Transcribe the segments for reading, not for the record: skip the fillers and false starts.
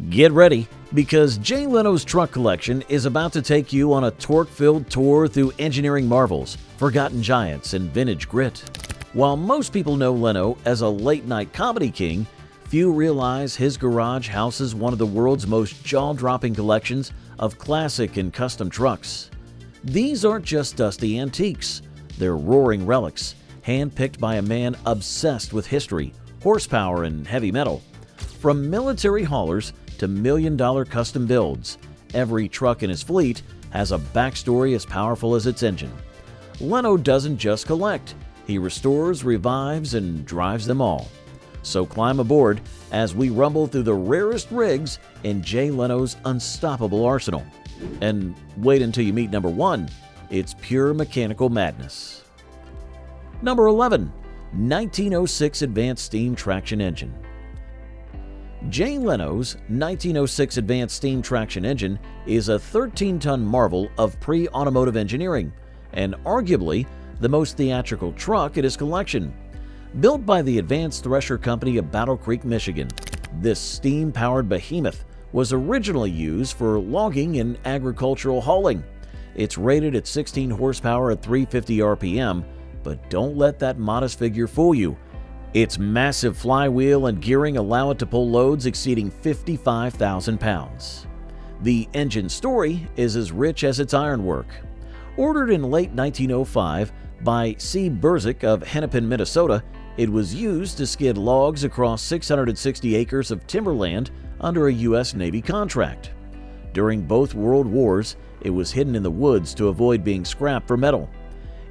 Get ready, because Jay Leno's truck collection is about to take you on a torque-filled tour through engineering marvels, forgotten giants, and vintage grit. While most people know Leno as a late-night comedy king, few realize his garage houses one of the world's most jaw-dropping collections of classic and custom trucks. These aren't just dusty antiques, they're roaring relics, hand-picked by a man obsessed with history, horsepower, and heavy metal. From military haulers to million-dollar custom builds, every truck in his fleet has a backstory as powerful as its engine. Leno doesn't just collect, he restores, revives, and drives them all. So climb aboard as we rumble through the rarest rigs in Jay Leno's unstoppable arsenal. And wait until you meet number 1, it's pure mechanical madness. Number 11, 1906 Advanced Steam Traction Engine. Jay Leno's 1906 Advanced Steam Traction Engine is a 13-ton marvel of pre-automotive engineering, and arguably the most theatrical truck in his collection. Built by the Advanced Thresher Company of Battle Creek, Michigan, this steam-powered behemoth was originally used for logging and agricultural hauling. It's rated at 16 horsepower at 350 RPM, but don't let that modest figure fool you. Its massive flywheel and gearing allow it to pull loads exceeding 55,000 pounds. The engine story is as rich as its ironwork. Ordered in late 1905 by C. Berzik of Hennepin, Minnesota, it was used to skid logs across 660 acres of timberland under a U.S. Navy contract. During both World Wars, it was hidden in the woods to avoid being scrapped for metal.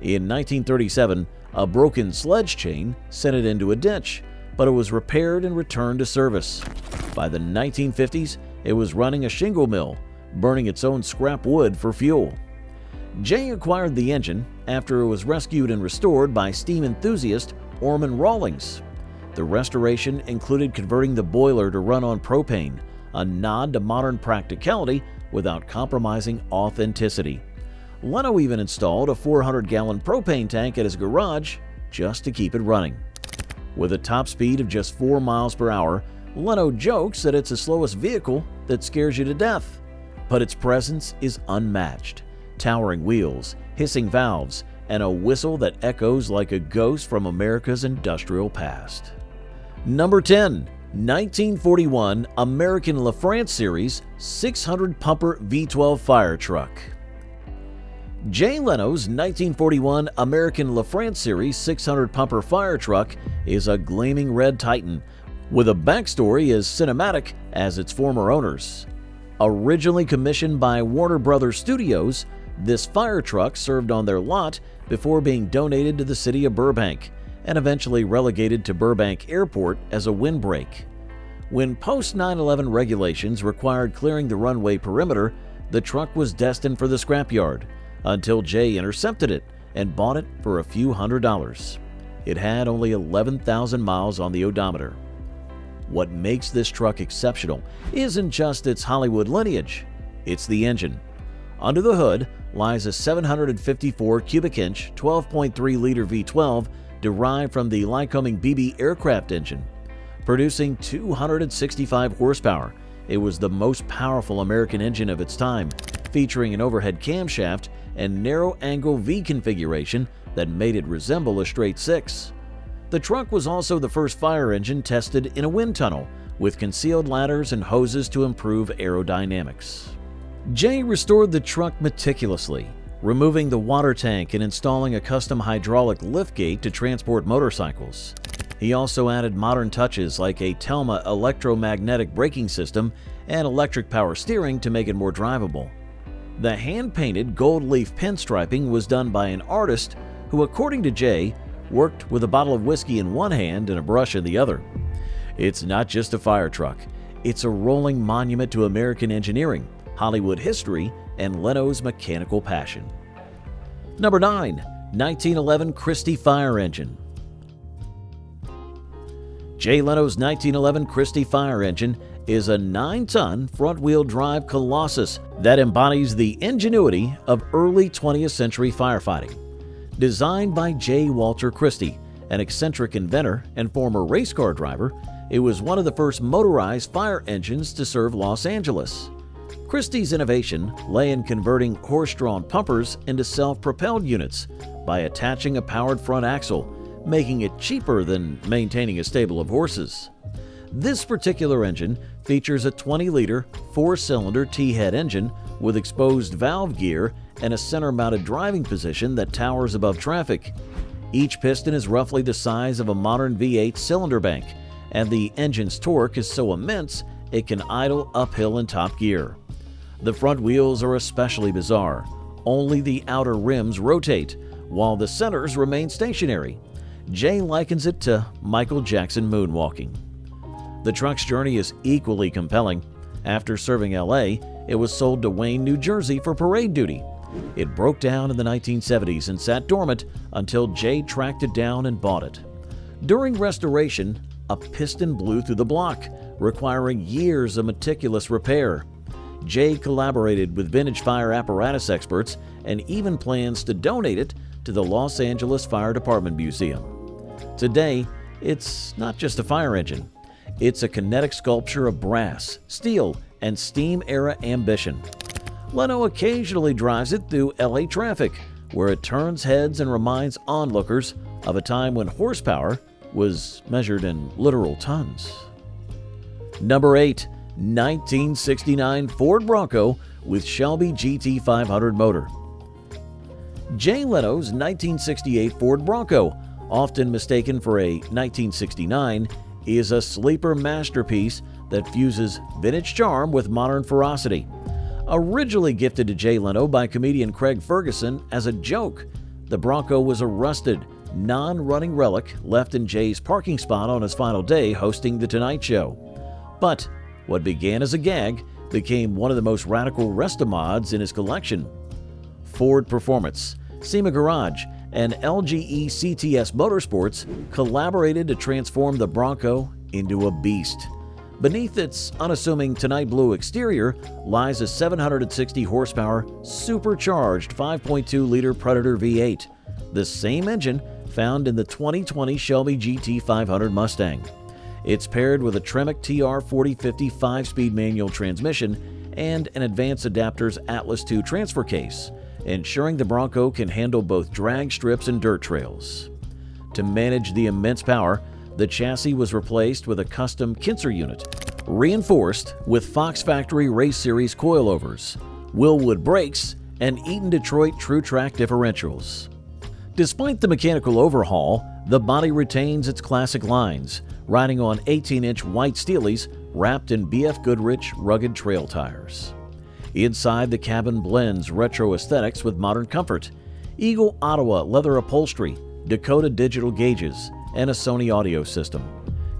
In 1937, a broken sledge chain sent it into a ditch, but it was repaired and returned to service. By the 1950s, it was running a shingle mill, burning its own scrap wood for fuel. Jay acquired the engine after it was rescued and restored by steam enthusiast Orman Rawlings. The restoration included converting the boiler to run on propane, a nod to modern practicality without compromising authenticity. Leno even installed a 400-gallon propane tank at his garage just to keep it running. With a top speed of just 4 miles per hour, Leno jokes that it's the slowest vehicle that scares you to death. But its presence is unmatched. Towering wheels, hissing valves, and a whistle that echoes like a ghost from America's industrial past. Number 10, 1941 American LaFrance Series 600-pumper V12 Firetruck. Jay Leno's 1941 American LaFrance Series 600-pumper Firetruck is a gleaming red titan with a backstory as cinematic as its former owners. Originally commissioned by Warner Brothers Studios, this Firetruck served on their lot before being donated to the city of Burbank and eventually relegated to Burbank Airport as a windbreak. When post-9/11 regulations required clearing the runway perimeter, the truck was destined for the scrapyard, until Jay intercepted it and bought it for a few $100s. It had only 11,000 miles on the odometer. What makes this truck exceptional isn't just its Hollywood lineage, it's the engine. Under the hood lies a 754 cubic inch 12.3-liter V12 derived from the Lycoming BB aircraft engine. Producing 265 horsepower, it was the most powerful American engine of its time, featuring an overhead camshaft and narrow-angle V configuration that made it resemble a straight six. The truck was also the first fire engine tested in a wind tunnel, with concealed ladders and hoses to improve aerodynamics. Jay restored the truck meticulously, removing the water tank and installing a custom hydraulic liftgate to transport motorcycles. He also added modern touches like a Telma electromagnetic braking system and electric power steering to make it more drivable. The hand-painted gold leaf pinstriping was done by an artist who, according to Jay, worked with a bottle of whiskey in one hand and a brush in the other. It's not just a fire truck, it's a rolling monument to American engineering, Hollywood history, and Leno's mechanical passion. Number 9, 1911 Christy Fire Engine. Jay Leno's 1911 Christy Fire Engine is a 9-ton front-wheel drive colossus that embodies the ingenuity of early 20th century firefighting. Designed by J. Walter Christy, an eccentric inventor and former race car driver, It was one of the first motorized fire engines to serve Los Angeles. Christy's innovation lay in converting horse-drawn pumpers into self-propelled units by attaching a powered front axle, making it cheaper than maintaining a stable of horses. This particular engine features a 20-liter, 4-cylinder T-head engine with exposed valve gear and a center-mounted driving position that towers above traffic. Each piston is roughly the size of a modern V8 cylinder bank, and the engine's torque is so immense it can idle uphill in top gear. The front wheels are especially bizarre. Only the outer rims rotate, while the centers remain stationary. Jay likens it to Michael Jackson moonwalking. The truck's journey is equally compelling. After serving LA, it was sold to Wayne, New Jersey for parade duty. It broke down in the 1970s and sat dormant until Jay tracked it down and bought it. During restoration, a piston blew through the block, requiring years of meticulous repair. Jay collaborated with vintage fire apparatus experts and even plans to donate it to the Los Angeles Fire Department Museum. Today, it's not just a fire engine. It's a kinetic sculpture of brass, steel, and steam-era ambition. Leno occasionally drives it through LA traffic, where it turns heads and reminds onlookers of a time when horsepower was measured in literal tons. Number 8. 1969 Ford Bronco with Shelby GT500 motor. Jay Leno's 1968 Ford Bronco, often mistaken for a 1969, is a sleeper masterpiece that fuses vintage charm with modern ferocity. Originally gifted to Jay Leno by comedian Craig Ferguson as a joke, the Bronco was a rusted, non-running relic left in Jay's parking spot on his final day hosting The Tonight Show. But what began as a gag became one of the most radical restomods in his collection. Ford Performance, SEMA Garage, and LGE CTS Motorsports collaborated to transform the Bronco into a beast. Beneath its unassuming tonight blue exterior lies a 760 horsepower supercharged 5.2-liter Predator V8, the same engine found in the 2020 Shelby GT500 Mustang. It's paired with a Tremec TR4050 5-speed manual transmission and an Advanced Adapters Atlas II transfer case, ensuring the Bronco can handle both drag strips and dirt trails. To manage the immense power, the chassis was replaced with a custom Kinser unit, reinforced with Fox Factory Race Series coilovers, Willwood brakes, and Eaton Detroit True Track differentials. Despite the mechanical overhaul, the body retains its classic lines, riding on 18-inch white Steelies wrapped in BF Goodrich rugged trail tires. Inside, the cabin blends retro aesthetics with modern comfort. Eagle Ottawa leather upholstery, Dakota digital gauges, and a Sony audio system.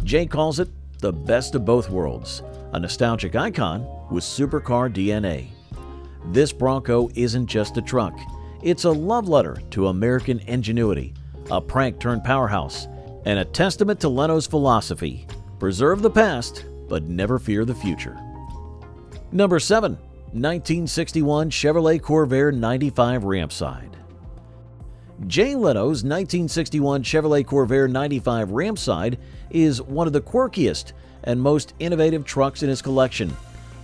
Jay calls it the best of both worlds, a nostalgic icon with supercar DNA. This Bronco isn't just a truck. It's a love letter to American ingenuity, a prank-turned powerhouse, and a testament to Leno's philosophy: preserve the past, but never fear the future. Number 7. 1961 Chevrolet Corvair 95 Rampside. Jay Leno's 1961 Chevrolet Corvair 95 Rampside is one of the quirkiest and most innovative trucks in his collection,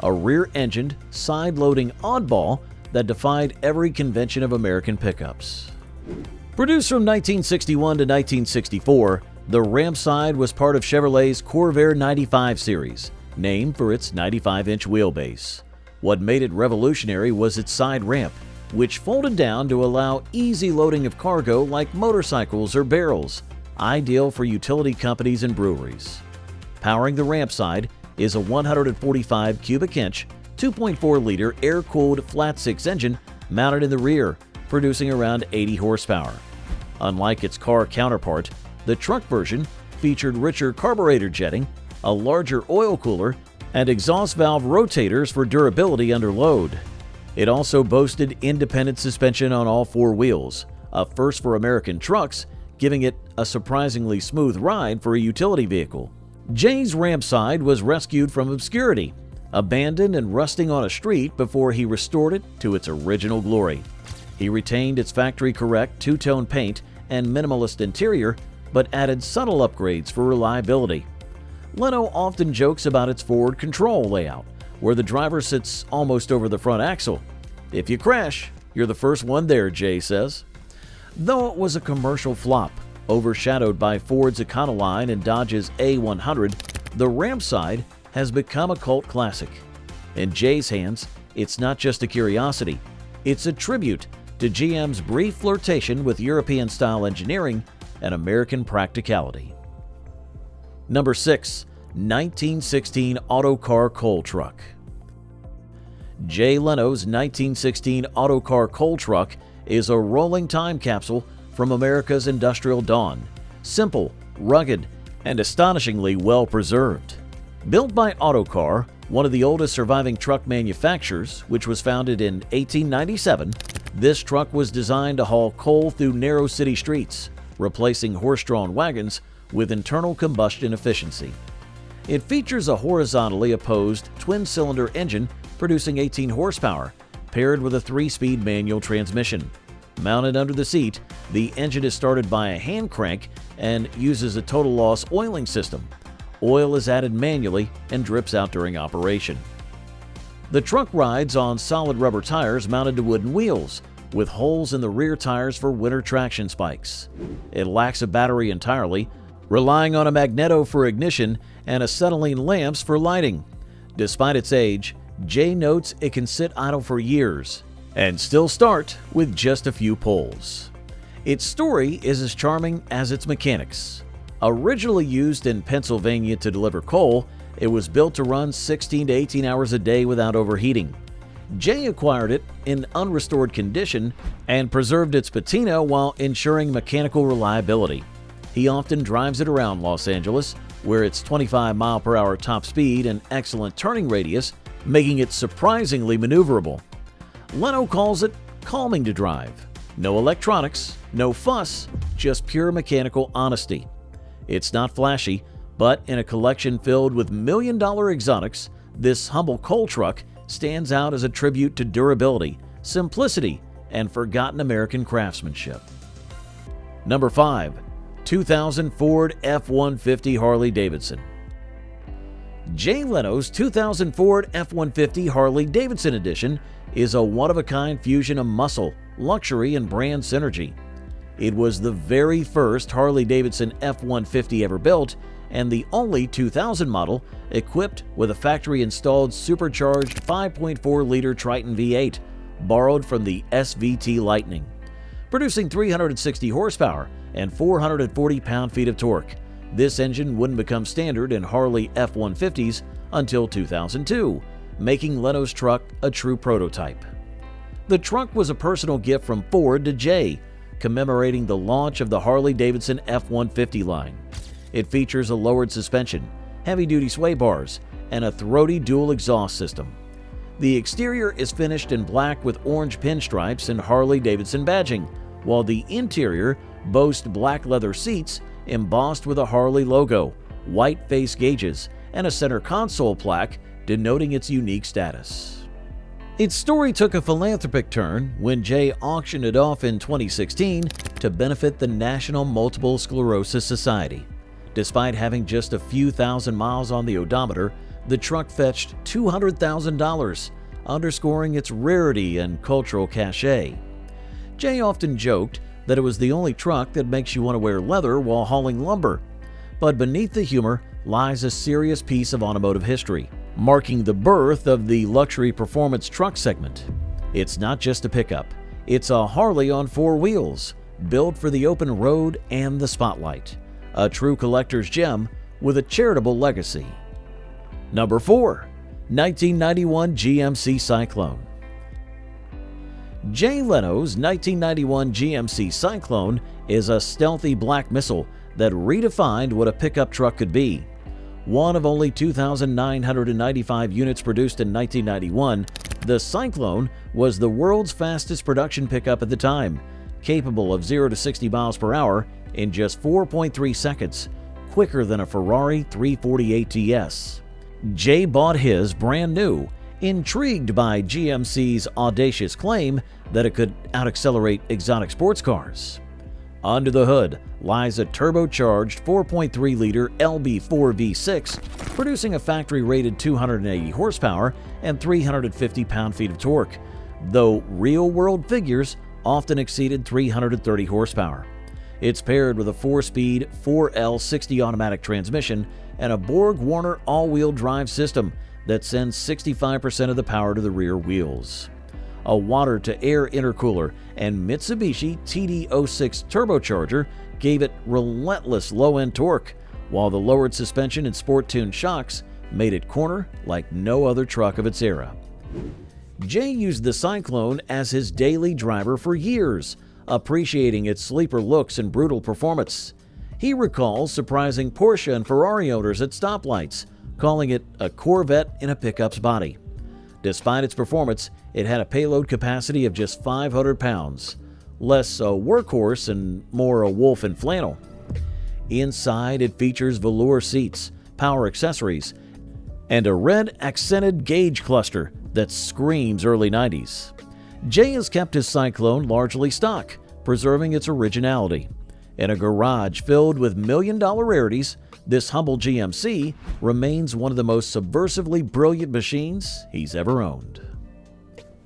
a rear-engined, side-loading oddball that defied every convention of American pickups. Produced from 1961 to 1964, the Rampside was part of Chevrolet's Corvair 95 series, named for its 95-inch wheelbase. What made it revolutionary was its side ramp, which folded down to allow easy loading of cargo like motorcycles or barrels, ideal for utility companies and breweries. Powering the Rampside is a 145 cubic inch, 2.4-liter air-cooled flat-six engine mounted in the rear, producing around 80 horsepower. Unlike its car counterpart, the truck version featured richer carburetor jetting, a larger oil cooler, and exhaust valve rotators for durability under load. It also boasted independent suspension on all four wheels, a first for American trucks, giving it a surprisingly smooth ride for a utility vehicle. Jay's Rampside was rescued from obscurity, abandoned and rusting on a street before he restored it to its original glory. He retained its factory-correct two-tone paint and minimalist interior, but added subtle upgrades for reliability. Leno often jokes about its forward control layout, where the driver sits almost over the front axle. "If you crash, you're the first one there," Jay says. Though it was a commercial flop, overshadowed by Ford's Econoline and Dodge's A100, the Rampside has become a cult classic. In Jay's hands, it's not just a curiosity, it's a tribute to GM's brief flirtation with European-style engineering and American practicality. Number 6. 1916 Autocar Coal Truck. Jay Leno's 1916 Autocar Coal Truck is a rolling time capsule from America's industrial dawn, simple, rugged, and astonishingly well preserved. Built by Autocar, one of the oldest surviving truck manufacturers, which was founded in 1897, this truck was designed to haul coal through narrow city streets, replacing horse-drawn wagons with internal combustion efficiency. It features a horizontally opposed twin-cylinder engine producing 18 horsepower, paired with a 3-speed manual transmission. Mounted under the seat, the engine is started by a hand crank and uses a total loss oiling system. Oil is added manually and drips out during operation. The truck rides on solid rubber tires mounted to wooden wheels, with holes in the rear tires for winter traction spikes. It lacks a battery entirely, relying on a magneto for ignition and acetylene lamps for lighting. Despite its age, Jay notes it can sit idle for years and still start with just a few pulls. Its story is as charming as its mechanics. Originally used in Pennsylvania to deliver coal, it was built to run 16 to 18 hours a day without overheating. Jay acquired it in unrestored condition and preserved its patina while ensuring mechanical reliability. He often drives it around Los Angeles, where its 25-mile-per-hour top speed and excellent turning radius making it surprisingly maneuverable. Leno calls it calming to drive. No electronics, no fuss, just pure mechanical honesty. It's not flashy, but in a collection filled with million-dollar exotics, this humble coal truck stands out as a tribute to durability, simplicity, and forgotten American craftsmanship. Number 5. 2000 Ford F-150 Harley-Davidson. Jay Leno's 2000 Ford F-150 Harley-Davidson edition is a one-of-a-kind fusion of muscle, luxury, and brand synergy. It was the very first Harley-Davidson F-150 ever built and the only 2000 model equipped with a factory-installed supercharged 5.4-liter Triton V8, borrowed from the SVT Lightning. Producing 360 horsepower and 440 pound-feet of torque, this engine wouldn't become standard in Harley F-150s until 2002, making Leno's truck a true prototype. The truck was a personal gift from Ford to Jay, commemorating the launch of the Harley-Davidson F-150 line. It features a lowered suspension, heavy-duty sway bars, and a throaty dual exhaust system. The exterior is finished in black with orange pinstripes and Harley-Davidson badging, while the interior boasts black leather seats embossed with a Harley logo, white face gauges, and a center console plaque denoting its unique status. Its story took a philanthropic turn when Jay auctioned it off in 2016 to benefit the National Multiple Sclerosis Society. Despite having just a few thousand miles on the odometer, the truck fetched $200,000, underscoring its rarity and cultural cachet. Jay often joked that it was the only truck that makes you want to wear leather while hauling lumber. But beneath the humor lies a serious piece of automotive history, marking the birth of the luxury performance truck segment. It's not just a pickup, it's a Harley on 4 wheels, built for the open road and the spotlight. A true collector's gem with a charitable legacy. Number 4. 1991 GMC Cyclone. Jay Leno's 1991 GMC Cyclone is a stealthy black missile that redefined what a pickup truck could be. One of only 2,995 units produced in 1991, the Cyclone was the world's fastest production pickup at the time, capable of 0 to 60 miles per hour in just 4.3 seconds, quicker than a Ferrari 348 TS. Jay bought his brand new, intrigued by GMC's audacious claim that it could out-accelerate exotic sports cars. Under the hood lies a turbocharged 4.3-liter LB4 V6, producing a factory-rated 280 horsepower and 350 pound-feet of torque, though real-world figures often exceeded 330 horsepower. It's paired with a 4-speed 4L60 automatic transmission and a Borg-Warner all-wheel drive system that sends 65% of the power to the rear wheels. A water-to-air intercooler and Mitsubishi TD06 turbocharger gave it relentless low-end torque, while the lowered suspension and sport-tuned shocks made it corner like no other truck of its era. Jay used the Cyclone as his daily driver for years, appreciating its sleeper looks and brutal performance. He recalls surprising Porsche and Ferrari owners at stoplights, calling it a Corvette in a pickup's body. Despite its performance, it had a payload capacity of just 500 pounds, less a workhorse and more a wolf in flannel. Inside, it features velour seats, power accessories, and a red accented gauge cluster that screams early 90s. Jay has kept his Cyclone largely stock, preserving its originality. In a garage filled with million-dollar rarities, this humble GMC remains one of the most subversively brilliant machines he's ever owned.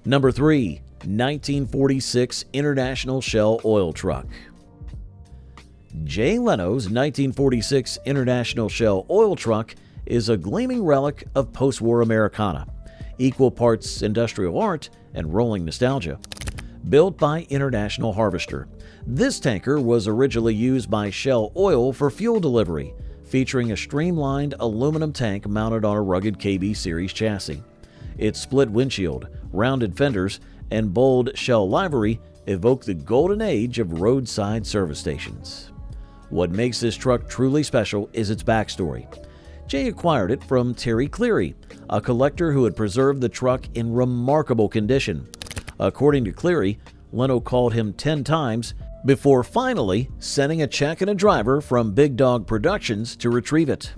Number 3. 1946 International Shell Oil Truck. Jay Leno's 1946 International Shell Oil Truck is a gleaming relic of post-war Americana, equal parts industrial art and rolling nostalgia. Built by International Harvester, this tanker was originally used by Shell Oil for fuel delivery, featuring a streamlined aluminum tank mounted on a rugged KB Series chassis. Its split windshield, rounded fenders, and bold Shell livery evoke the golden age of roadside service stations. What makes this truck truly special is its backstory. Jay acquired it from Terry Cleary, a collector who had preserved the truck in remarkable condition. According to Cleary, Leno called him 10 times before finally sending a check and a driver from Big Dog Productions to retrieve it.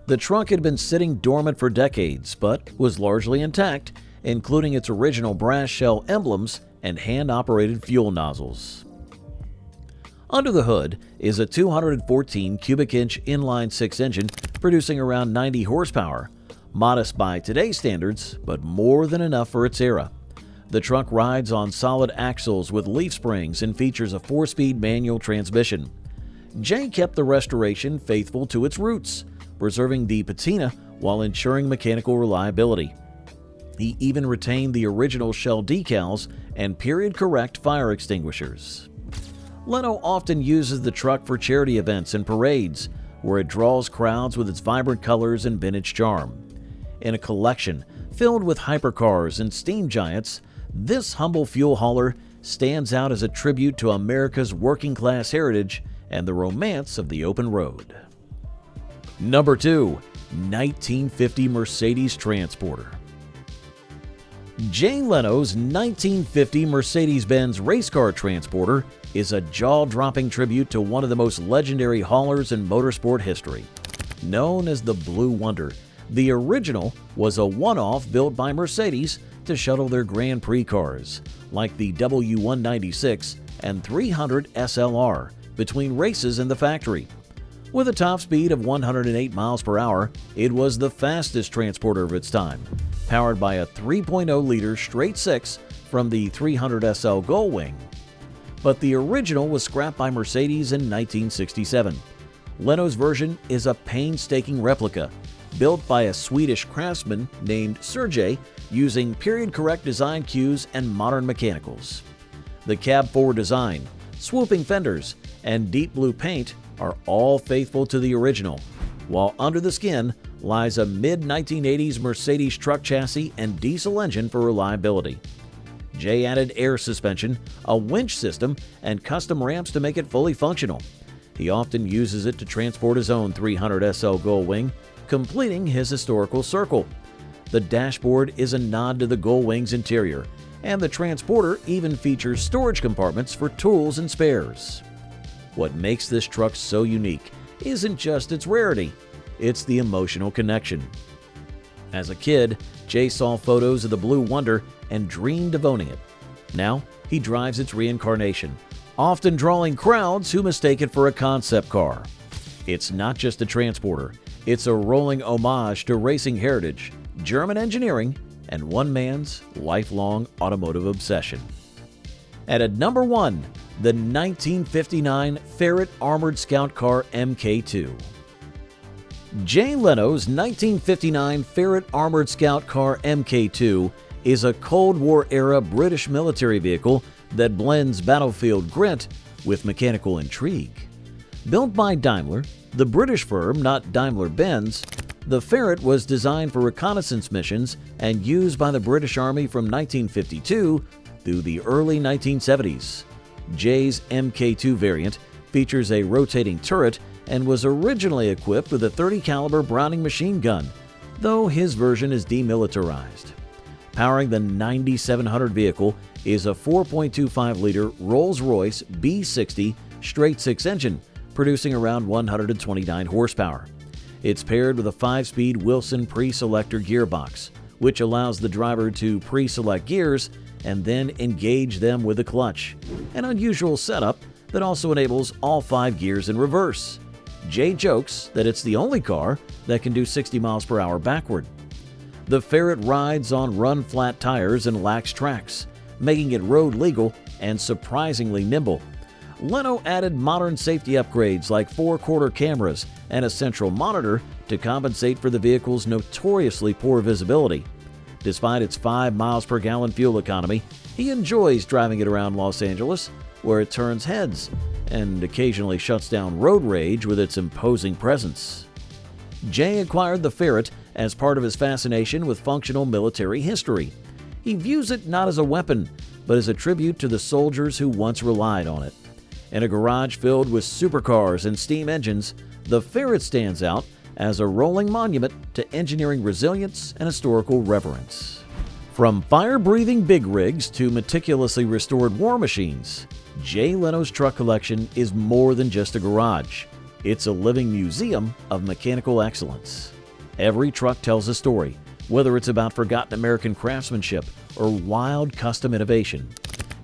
The truck had been sitting dormant for decades, but was largely intact, including its original brass shell emblems and hand-operated fuel nozzles. Under the hood is a 214 cubic inch inline-6 engine producing around 90 horsepower, modest by today's standards, but more than enough for its era. The truck rides on solid axles with leaf springs and features a 4-speed manual transmission. Jay kept the restoration faithful to its roots, preserving the patina while ensuring mechanical reliability. He even retained the original Shell decals and period-correct fire extinguishers. Leno often uses the truck for charity events and parades, where it draws crowds with its vibrant colors and vintage charm. In a collection filled with hypercars and steam giants, this humble fuel hauler stands out as a tribute to America's working-class heritage and the romance of the open road. Number 2. 1950 Mercedes Transporter. Jay Leno's 1950 Mercedes-Benz race car transporter is a jaw-dropping tribute to one of the most legendary haulers in motorsport history. Known as the Blue Wonder, the original was a one-off built by Mercedes to shuttle their Grand Prix cars, like the W196 and 300 SLR, between races in the factory. With a top speed of 108 miles per hour, it was the fastest transporter of its time, powered by a 3.0-liter straight-six from the 300 SL Gullwing. But the original was scrapped by Mercedes in 1967. Leno's version is a painstaking replica, built by a Swedish craftsman named Sergej, using period-correct design cues and modern mechanicals. The cab-forward design, swooping fenders, and deep blue paint are all faithful to the original, while under the skin lies a mid-1980s Mercedes truck chassis and diesel engine for reliability. Jay added air suspension, a winch system, and custom ramps to make it fully functional. He often uses it to transport his own 300 SL Gullwing, completing his historical circle. The dashboard is a nod to the Gullwing's interior, and the transporter even features storage compartments for tools and spares. What makes this truck so unique isn't just its rarity, it's the emotional connection. As a kid, Jay saw photos of the Blue Wonder and dreamed of owning it. Now, he drives its reincarnation, often drawing crowds who mistake it for a concept car. It's not just a transporter, it's a rolling homage to racing heritage, German engineering, and one man's lifelong automotive obsession. And at number 1, the 1959 Ferret Armored Scout Car MK2. Jay Leno's 1959 Ferret Armored Scout Car MK2 is a Cold War-era British military vehicle that blends battlefield grit with mechanical intrigue. Built by Daimler, the British firm, not Daimler-Benz, the Ferret was designed for reconnaissance missions and used by the British Army from 1952 through the early 1970s. Jay's MK2 variant features a rotating turret and was originally equipped with a .30 caliber Browning machine gun, though his version is demilitarized. Powering the 9700 vehicle is a 4.25-liter Rolls-Royce B60 straight-six engine, producing around 129 horsepower. It's paired with a 5-speed Wilson pre-selector gearbox, which allows the driver to pre-select gears and then engage them with a clutch, an unusual setup that also enables all 5 gears in reverse. Jay jokes that it's the only car that can do 60 miles per hour backward. The Ferret rides on run-flat tires and lax tracks, making it road legal and surprisingly nimble. Leno added modern safety upgrades like 4-quarter cameras and a central monitor to compensate for the vehicle's notoriously poor visibility. Despite its 5 miles per gallon fuel economy, he enjoys driving it around Los Angeles, where it turns heads and occasionally shuts down road rage with its imposing presence. Jay acquired the Ferret as part of his fascination with functional military history. He views it not as a weapon, but as a tribute to the soldiers who once relied on it. In a garage filled with supercars and steam engines, the Ferret stands out as a rolling monument to engineering resilience and historical reverence. From fire-breathing big rigs to meticulously restored war machines, Jay Leno's truck collection is more than just a garage. It's a living museum of mechanical excellence. Every truck tells a story, whether it's about forgotten American craftsmanship or wild custom innovation.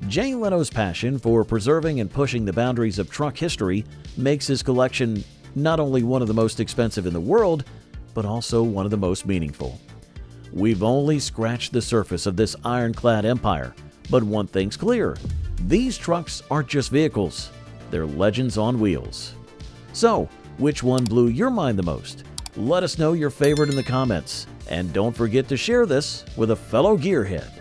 Jay Leno's passion for preserving and pushing the boundaries of truck history makes his collection not only one of the most expensive in the world, but also one of the most meaningful. We've only scratched the surface of this ironclad empire, but one thing's clear: these trucks aren't just vehicles, they're legends on wheels. So, which one blew your mind the most? Let us know your favorite in the comments, and don't forget to share this with a fellow gearhead.